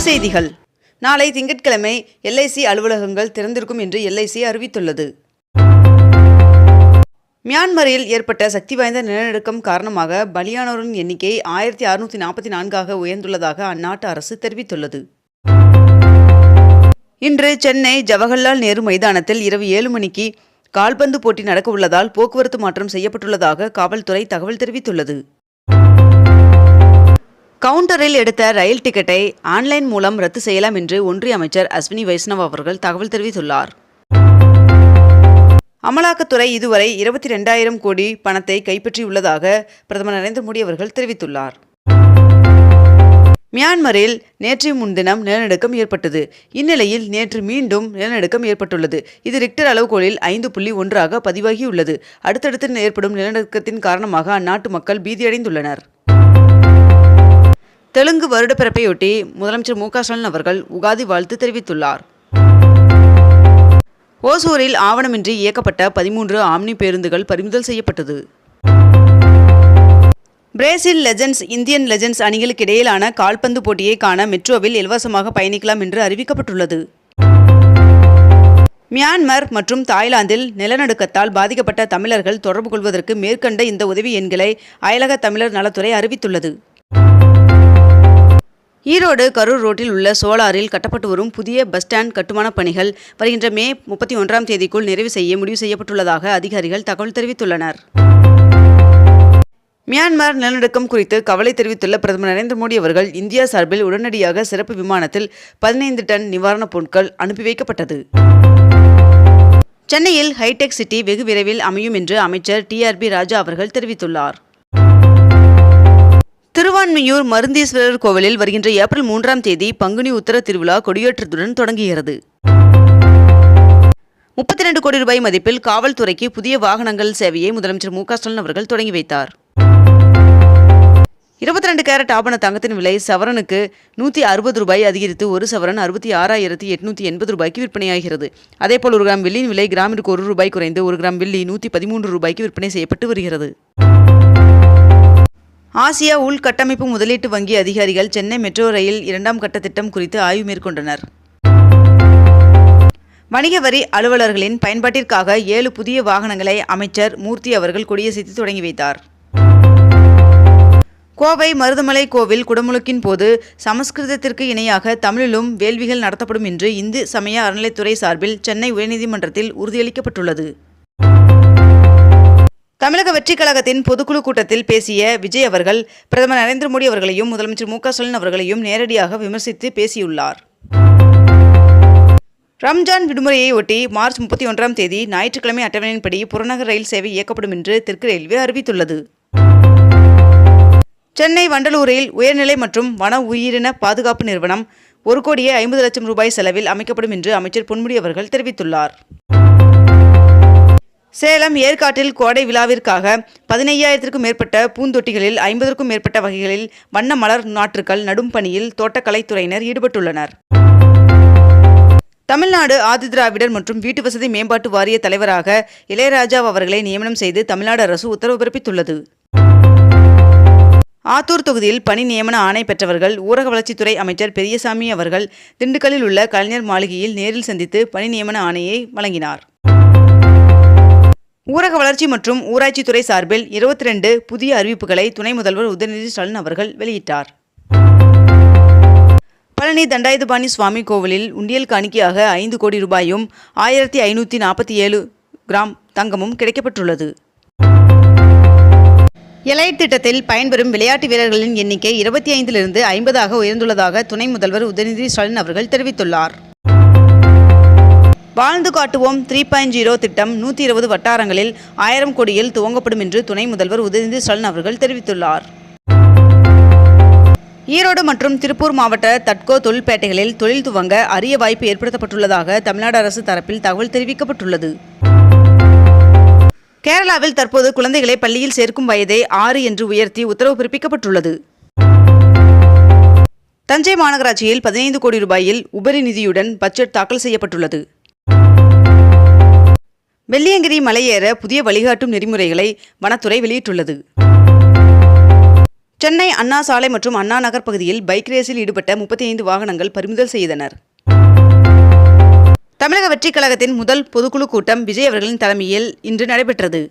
செய்திகள். நாளை திங்கட்கிழமை எல்ஐசி அலுவலகங்கள் திறந்திருக்கும் என்று எல்ஐசி அறிவித்துள்ளது. மியான்மரில் ஏற்பட்ட சக்தி வாய்ந்த நிலநடுக்கம் காரணமாக பலியானோரின் எண்ணிக்கை 1644ஆக உயர்ந்துள்ளதாக அந்நாட்டு அரசு தெரிவித்துள்ளது. இன்று சென்னை ஜவஹர்லால் நேரு மைதானத்தில் இரவு 7 மணிக்கு கால்பந்து போட்டி நடக்க உள்ளதால் போக்குவரத்து மாற்றம் செய்யப்பட்டுள்ளதாக காவல்துறை தகவல் தெரிவித்துள்ளது. கவுண்டரில் எடுத்த ரயில் டிக்கெட்டை ஆன்லைன் மூலம் ரத்து செய்யலாம் என்று ஒன்றிய அமைச்சர் அஸ்வினி வைஷ்ணவ் அவர்கள் தகவல் தெரிவித்துள்ளார். அமலாக்கத்துறை இதுவரை 22,000 கோடி பணத்தை கைப்பற்றியுள்ளதாக பிரதமர் நரேந்திர மோடி அவர்கள் தெரிவித்துள்ளார். மியான்மரில் நேற்று முன்தினம் நிலநடுக்கம் ஏற்பட்டது. இந்நிலையில் நேற்று மீண்டும் நிலநடுக்கம் ஏற்பட்டுள்ளது. இது ரிக்டர் அளவுகோலில் 5.1 பதிவாகியுள்ளது. அடுத்தடுத்து ஏற்படும் நிலநடுக்கத்தின் காரணமாக அந்நாட்டு மக்கள் பீதியடைந்துள்ளனர். தெலுங்கு வருடப்பிறப்பையொட்டி முதலமைச்சர் மு.க.ஸ்டாலின் அவர்கள் உகாதி வாழ்த்து தெரிவித்துள்ளார். ஓசூரில் ஆவணமின்றி இயக்கப்பட்ட 13 ஆம்னி பேருந்துகள் பறிமுதல் செய்யப்பட்டது. பிரேசில் லெஜண்ட்ஸ் இந்தியன் லெஜண்ட்ஸ் அணிகளுக்கு இடையிலான கால்பந்து போட்டியை காண மெட்ரோவில் இலவசமாக பயணிக்கலாம் என்று அறிவிக்கப்பட்டுள்ளது. மியான்மர் மற்றும் தாய்லாந்தில் நிலநடுக்கத்தால் பாதிக்கப்பட்ட தமிழர்கள் தொடர்பு கொள்வதற்கு மேற்கண்ட இந்த உதவி எண்களை அயலக தமிழர் நலத்துறை அறிவித்துள்ளது. ஈரோடு கரூர் ரோட்டில் உள்ள சோலாரில் கட்டப்பட்டு வரும் புதிய பஸ் ஸ்டாண்ட் கட்டுமான பணிகள் வருகின்ற மே 31ஆம் தேதிக்குள் நிறைவு செய்ய முடிவு செய்யப்பட்டுள்ளதாக அதிகாரிகள் தகவல் தெரிவித்துள்ளனர். மியான்மர் நிலநடுக்கம் குறித்து கவலை தெரிவித்துள்ள பிரதமர் நரேந்திர மோடி அவர்கள் இந்தியா சார்பில் உடனடியாக சிறப்பு விமானத்தில் 15 டன் நிவாரணப் பொருட்கள் அனுப்பி வைக்கப்பட்டது. சென்னையில் ஹைடெக் சிட்டி வெகு விரைவில் அமையும் என்று அமைச்சர் TRB ராஜா அவர்கள் தெரிவித்துள்ளார். திருவான்மியூர் மருந்தீஸ்வரர் கோவிலில் வருகின்ற ஏப்ரல் 3ஆம் தேதி பங்குனி உத்தர திருவிழா கொடியேற்றத்துடன் தொடங்குகிறது. 32 கோடி ரூபாய் மதிப்பில் காவல்துறைக்கு புதிய வாகனங்கள் சேவையை முதலமைச்சர் மு.க.ஸ்டாலின் அவர்கள் தொடங்கி வைத்தார். 22 கேரட் ஆபண தங்கத்தின் விலை சவரனுக்கு 160 ரூபாய் அதிகரித்து ஒரு சவரன் 66,880 ரூபாய்க்கு விற்பனையாகிறது. அதேபோல் 1 கிராம் வெள்ளியின் விலை கிராமிற்கு 1 ரூபாய் குறைந்து 1 கிராம் வெள்ளி 113 ரூபாய்க்கு விற்பனை செய்யப்பட்டு வருகிறது. ஆசியா உள்கட்டமைப்பு முதலீட்டு வங்கி அதிகாரிகள் சென்னை மெட்ரோ ரயில் 2ஆம் கட்ட திட்டம் குறித்து ஆய்வு மேற்கொண்டனர். வணிக வரி அலுவலர்களின் பயன்பாட்டிற்காக 7 புதிய வாகனங்களை அமைச்சர் மூர்த்தி அவர்கள் கொடியசைத்து தொடங்கி வைத்தார். கோவை மருதமலை கோவில் குடமுழுக்கின் போது சமஸ்கிருதத்திற்கு இணையாக தமிழிலும் வேள்விகள் நடத்தப்படும் என்று இந்து சமய அறநிலைத்துறை சார்பில் சென்னை உயர்நீதிமன்றத்தில் உறுதியளிக்கப்பட்டுள்ளது. தமிழக வெற்றிக் கழகத்தின் பொதுக்குழு கூட்டத்தில் பேசிய விஜய் அவர்கள் பிரதமர் நரேந்திர மோடி அவர்களையும் முதலமைச்சர் மு.க.ஸ்டாலின் அவர்களையும் நேரடியாக விமர்சித்து பேசியுள்ளார். ரம்ஜான் விடுமுறையை ஒட்டி மார்ச் 31ஆம் தேதி ஞாயிற்றுக்கிழமை அட்டவணையின்படி புறநகர் ரயில் சேவை இயக்கப்படும் என்று தெற்கு ரயில்வே அறிவித்துள்ளது. சென்னை வண்டலூரில் உயர்நிலை மற்றும் வன உயிரின பாதுகாப்பு நிறுவனம் 1,50,00,000 ரூபாய் செலவில் அமைக்கப்படும் என்று அமைச்சர் பொன்முடி அவர்கள் தெரிவித்துள்ளார். சேலம் ஏற்காட்டில் கோடை விழாவிற்காக 15,000க்கும் மேற்பட்ட பூந்தொட்டிகளில் 50க்கும் மேற்பட்ட வகைகளில் வண்ண மலர் நாற்றுக்கள் நடும் பணியில் தோட்டக்கலைத்துறையினர் ஈடுபட்டுள்ளனர். தமிழ்நாடு ஆதிதிராவிடர் மற்றும் வீட்டு வசதி மேம்பாட்டு வாரிய தலைவராக இளையராஜா அவர்களை நியமனம் செய்து தமிழ்நாடு அரசு உத்தரவு பிறப்பித்துள்ளது. ஆத்தூர் தொகுதியில் பணி நியமன ஆணை பெற்றவர்கள் ஊரக வளர்ச்சித்துறை அமைச்சர் பெரியசாமி அவர்கள் திண்டுக்கல்லில் உள்ள கலைஞர் மாளிகையில் நேரில் சந்தித்து பணி நியமன ஆணையை வழங்கினார். ஊரக வளர்ச்சி மற்றும் ஊராட்சித்துறை சார்பில் 22 புதிய அறிவிப்புகளை துணை முதல்வர் உதயநிதி ஸ்டாலின் அவர்கள் வெளியிட்டார். பழனி தண்டாயுதபாணி சுவாமி கோவிலில் உண்டியல் காணிக்கையாக 5 கோடி ரூபாயும் 1547 கிராம் தங்கமும் கிடைக்கப்பட்டுள்ளது. எலைட் திட்டத்தில் பயன்பெறும் விளையாட்டு வீரர்களின் எண்ணிக்கை 25லிருந்து 50ஆக உயர்ந்துள்ளதாக துணை முதல்வர் உதயநிதி ஸ்டாலின் அவர்கள் தெரிவித்துள்ளார். வாழ்ந்து காட்டுவோம் 3.0 திட்டம் 120 வட்டாரங்களில் 1000 கோடியில் துவங்கப்படும் என்று துணை முதல்வர் உதயநிதி ஸ்டாலின் அவர்கள் தெரிவித்துள்ளார். ஈரோடு மற்றும் திருப்பூர் மாவட்ட தட்கோ தொழில்பேட்டைகளில் தொழில் துவங்க அரிய வாய்ப்பு ஏற்படுத்தப்பட்டுள்ளதாக தமிழ்நாடு அரசு தரப்பில் தகவல் தெரிவிக்கப்பட்டுள்ளது. கேரளாவில் தற்போது குழந்தைகளை பள்ளியில் சேர்க்கும் வயதை 6 என்று உயர்த்தி உத்தரவு பிறப்பிக்கப்பட்டுள்ளது. தஞ்சை மாநகராட்சியில் 15 கோடி ரூபாயில் உபரி நிதியுடன் பட்ஜெட் தாக்கல் செய்யப்பட்டுள்ளது. வெள்ளியங்கிரி மலையேற புதிய வழிகாட்டும் நெறிமுறைகளை வனத்துறை வெளியிட்டுள்ளது. சென்னை அண்ணா சாலை மற்றும் அண்ணா நகர் பகுதியில் பைக் ரேஸில் ஈடுபட்ட 35 வாகனங்கள் பறிமுதல் செய்தனர். தமிழக வெற்றிக் கழகத்தின் முதல் பொதுக்குழு கூட்டம் விஜய் அவர்களின் தலைமையில் இன்று நடைபெற்றது.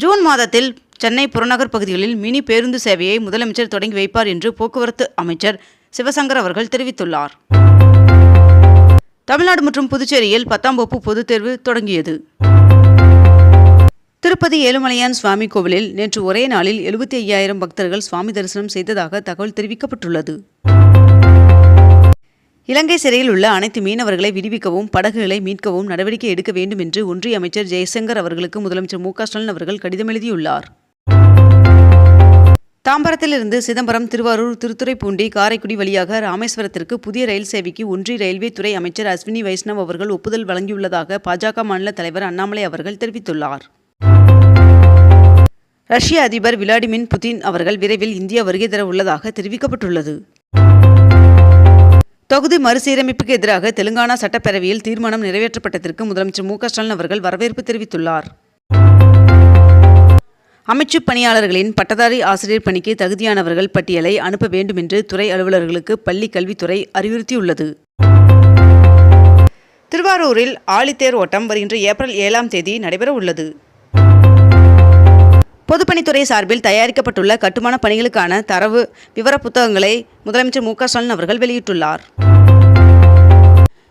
ஜூன் மாதத்தில் சென்னை புறநகர் பகுதிகளில் மினி பேருந்து சேவையை முதலமைச்சர் தொடங்கி வைப்பார் என்று போக்குவரத்து அமைச்சர் சிவசங்கர் அவர்கள் தெரிவித்துள்ளார். தமிழ்நாடு மற்றும் புதுச்சேரியில் 10ஆம் வகுப்பு பொதுத் தேர்வு தொடங்கியது. திருப்பதி ஏழுமலையான் சுவாமி கோவிலில் நேற்று ஒரே நாளில் 75,000 பக்தர்கள் சுவாமி தரிசனம் செய்ததாக தகவல் தெரிவிக்கப்பட்டுள்ளது. இலங்கை சிறையில் உள்ள அனைத்து மீனவர்களை விடுவிக்கவும் படகுகளை மீட்கவும் நடவடிக்கை எடுக்க வேண்டும் என்று ஒன்றிய அமைச்சர் ஜெய்சங்கர் அவர்களுக்கு முதலமைச்சர் மு க ஸ்டாலின் அவர்கள் கடிதம் எழுதியுள்ளார். தாம்பரத்திலிருந்து சிதம்பரம், திருவாரூர், திருத்துறைப்பூண்டி, காரைக்குடி வழியாக ராமேஸ்வரத்திற்கு புதிய ரயில் சேவைக்கு ஒன்றிய ரயில்வே துறை அமைச்சர் அஸ்வினி வைஷ்ணவ் அவர்கள் ஒப்புதல் வழங்கியுள்ளதாக பாஜக மாநில தலைவர் அண்ணாமலை அவர்கள் தெரிவித்துள்ளார். ரஷ்ய அதிபர் விளாடிமிர் புதின் அவர்கள் விரைவில் இந்தியா வருகை தர உள்ளதாக தெரிவிக்கப்பட்டுள்ளது. தொகுதி மறுசீரமைப்புக்கு எதிராக தெலுங்கானா சட்டப்பேரவையில் தீர்மானம் நிறைவேற்றப்பட்டதற்கு முதலமைச்சர் மு க ஸ்டாலின் அவர்கள் வரவேற்பு தெரிவித்துள்ளார். அமைச்சு பணியாளர்களின் பட்டதாரி ஆசிரியர் பணிக்கு தகுதியானவர்கள் பட்டியலை அனுப்ப வேண்டும் என்று துறை அலுவலர்களுக்கு பள்ளி கல்வித்துறை அறிவுறுத்தியுள்ளது. திருவாரூரில் ஆழித்தேர் ஓட்டம் வருகின்ற ஏப்ரல் 7ஆம் தேதி நடைபெற உள்ளது. பொதுப்பணித்துறை சார்பில் தயாரிக்கப்பட்டுள்ள கட்டுமான பணிகளுக்கான தரவு விவர புத்தகங்களை முதலமைச்சர் மு க ஸ்டாலின் அவர்கள் வெளியிட்டுள்ளார்.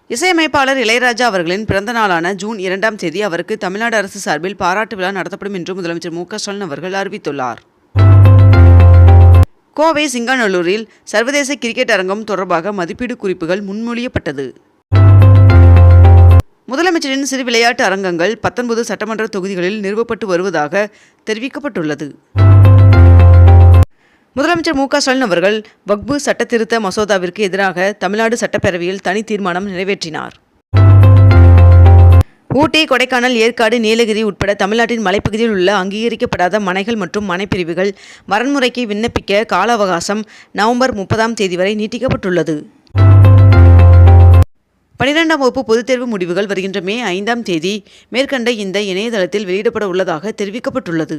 இசையமைப்பாளர் இளையராஜா அவர்களின் பிறந்த நாளான ஜூன் 2ஆம் தேதி அவருக்கு தமிழ்நாடு அரசு சார்பில் பாராட்டு விழா நடத்தப்படும் என்று முதலமைச்சர் மு க ஸ்டாலின் அவர்கள் அறிவித்துள்ளார். கோவை சிங்காநல்லூரில் சர்வதேச கிரிக்கெட் அரங்கம் தொடர்பாக மதிப்பீடு குறிப்புகள் முன்மொழியப்பட்டது. முதலமைச்சரின் சிறு விளையாட்டு அரங்கங்கள் 19 சட்டமன்ற தொகுதிகளில் நிறுவப்பட்டு வருவதாக தெரிவிக்கப்பட்டுள்ளது. முதலமைச்சர் மு க ஸ்டாலின் அவர்கள் வக்பு சட்டத்திருத்த மசோதாவிற்கு எதிராக தமிழ்நாடு சட்டப்பேரவையில் தனி தீர்மானம் நிறைவேற்றினார். ஊட்டி, கொடைக்கானல், ஏற்காடு, நீலகிரி உட்பட தமிழ்நாட்டின் மலைப்பகுதியில் உள்ள அங்கீகரிக்கப்படாத மனைகள் மற்றும் மனைப்பிரிவுகள் வரன்முறைக்கு விண்ணப்பிக்க கால அவகாசம் நவம்பர் 30ஆம் தேதி வரை நீட்டிக்கப்பட்டுள்ளது. 12ஆம் வகுப்பு பொதுத் தேர்வு முடிவுகள் வருகின்ற மே 5ஆம் தேதி மேற்கண்ட இந்த இணையதளத்தில் வெளியிடப்பட உள்ளதாக தெரிவிக்கப்பட்டுள்ளது.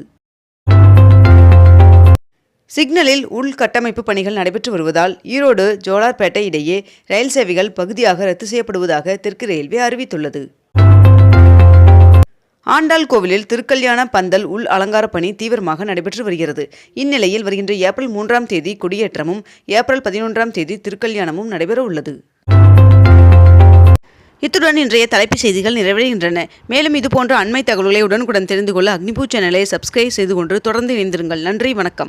சிக்னலில் உள்கட்டமைப்பு பணிகள் நடைபெற்று வருவதால் ஈரோடு ஜோலார்பேட்டை இடையே ரயில் சேவைகள் பகுதியாக ரத்து செய்யப்படுவதாக தெற்கு ரயில்வே அறிவித்துள்ளது. ஆண்டாள் கோவிலில் திருக்கல்யாண பந்தல் உள் அலங்கார பணி தீவிரமாக நடைபெற்று வருகிறது. இந்நிலையில் வருகின்ற ஏப்ரல் 3ஆம் தேதி கொடியேற்றமும் ஏப்ரல் 11ஆம் தேதி திருக்கல்யாணமும் நடைபெற உள்ளது. இத்துடன் இன்றைய தலைப்புச் செய்திகள் நிறைவடைகின்றன. மேலும் இதுபோன்ற அண்மை தகவல்களை உடனுக்குடன் தெரிந்து கொள்ள அக்னிபூ சேனலை சப்ஸ்கிரைப் செய்து கொண்டு தொடர்ந்து இணைந்திருங்கள். நன்றி, வணக்கம்.